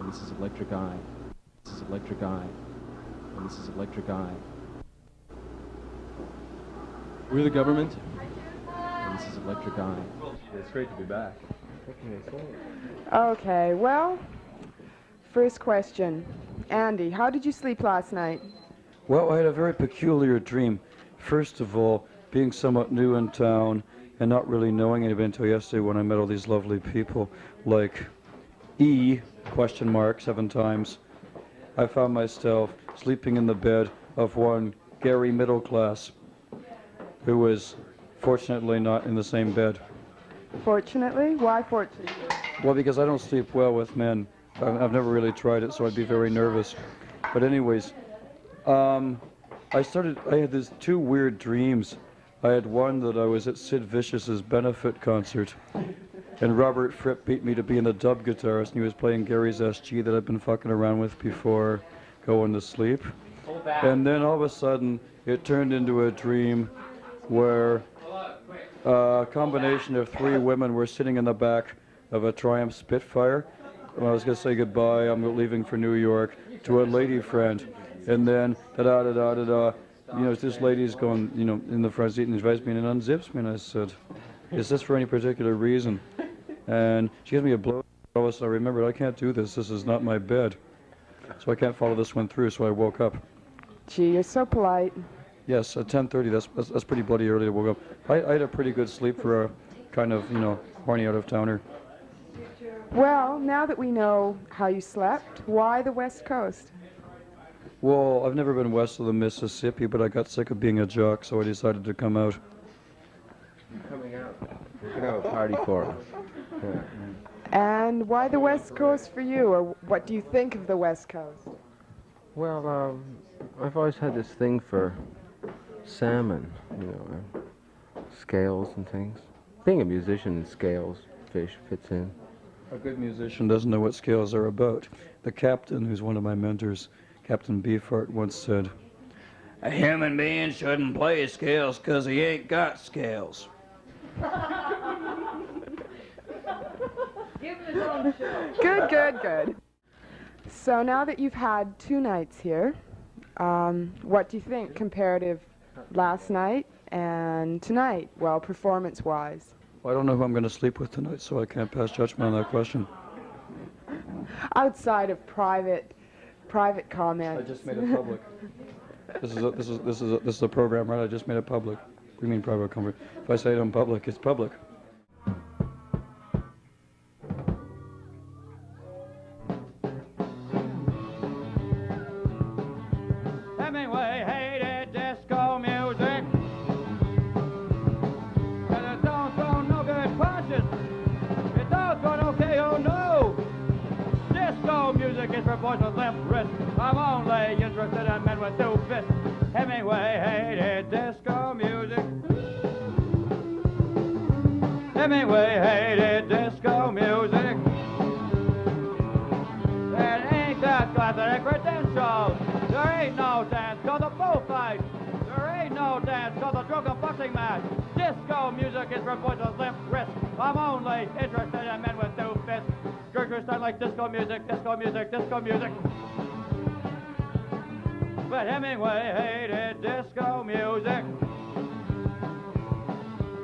And this is Electric Eye. This is Electric Eye. And this is Electric Eye. We're the government. And this is Electric Eye. It's great to be back. Okay, well, first question. Andy, how did you sleep last night? Well, I had a very peculiar dream. First of all, being somewhat new in town and not really knowing anybody until yesterday when I met all these lovely people like E, question mark, 7 times. I found myself sleeping in the bed of one Gary Middleclass, who was fortunately not in the same bed. Fortunately? Why fortunately? Well, because I don't sleep well with men. I've never really tried it, so I'd be very nervous. But anyways, I had these 2 weird dreams. I had one that I was at Sid Vicious's benefit concert, and Robert Fripp beat me to being a dub guitarist, and he was playing Gary's SG that I'd been fucking around with before going to sleep. And then all of a sudden, it turned into a dream where a combination of 3 women were sitting in the back of a Triumph Spitfire. When I was going to say goodbye, I'm leaving for New York, to a lady friend. And then, da-da-da-da-da-da, you know, this lady's going, you know, in the front seat and invites me and unzips me. And I said, is this for any particular reason? And she gives me a blow. All of a sudden I remembered, I can't do this. This is not my bed. So I can't follow this one through, so I woke up. Gee, you're so polite. Yes, at 10:30, that's pretty bloody early to woke up. I had a pretty good sleep for a kind of, you know, horny out-of-towner. Well, now that we know how you slept, why the West Coast? Well, I've never been west of the Mississippi, but I got sick of being a jock, so I decided to come out. Coming out. We're going to have a party for us. Yeah. And why the West Coast for you, or what do you think of the West Coast? Well, I've always had this thing for salmon, you know, scales and things. Being a musician, scales, fish fits in. A good musician doesn't know what scales are about. The captain, who's one of my mentors, Captain Beefheart, once said, "A human being shouldn't play scales 'cause he ain't got scales." Good, good, good. So now that you've had 2 nights here, what do you think comparative last night and tonight, well, performance-wise? Well, I don't know who I'm going to sleep with tonight, so I can't pass judgment on that question. Outside of private comments. I just made it public. This is a program, right? I just made it public. What do you mean private comment? If I say it in public, it's public. Hemingway hated disco music, and it don't throw no good punches. It don't go no KO, no. Disco music is for boys with limp wrists. I'm only interested in men with 2 fists. Hemingway hated disco music. Hemingway hated disco music. And ain't that got the credentials? There ain't no dance called a bullfight. There ain't no dance called a drunken boxing match. Disco music is for boys with limp wrists. I'm only interested in men with 2 fists. Gertrude Stein like disco music, disco music, disco music. But Hemingway hated disco music.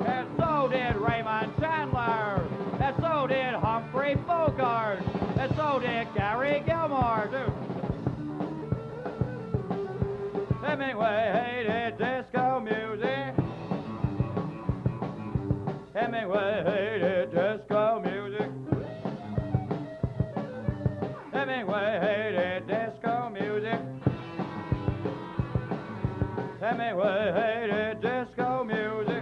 And so did Raymond Chandler. And so did Humphrey Bogart. And so did Gary Gilmore, too. Hemingway hated disco music. Hemingway hated disco music. Hemingway hated disco music. Hemingway hated disco music.